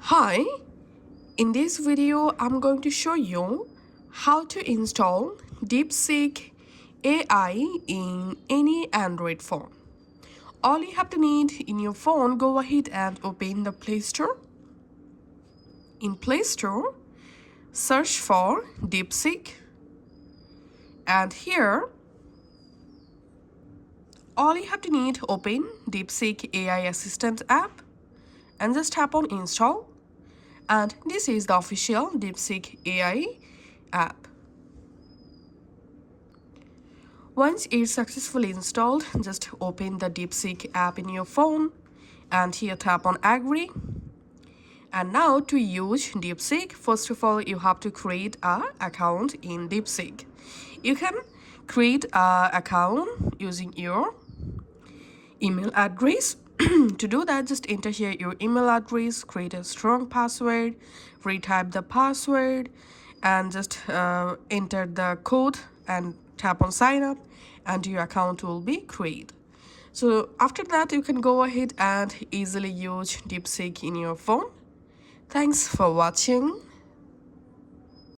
Hi, in this video I'm going to show you how to install DeepSeek AI in any Android phone. All you have to need in your phone, go ahead and open the Play Store. In Play Store, search for DeepSeek, and here all you have to need, open DeepSeek AI Assistant app and just tap on install. And this is the official DeepSeek AI app. Once it's successfully installed, just open the DeepSeek app in your phone and here tap on agree. And now to use DeepSeek, first of all, you have to create an account in DeepSeek. You can create an account using your email address. To do that, just enter here your email address, create a strong password, retype the password, and just enter the code and tap on sign up, and your account will be created. So after that, you can go ahead and easily use DeepSeek in your phone. Thanks for watching.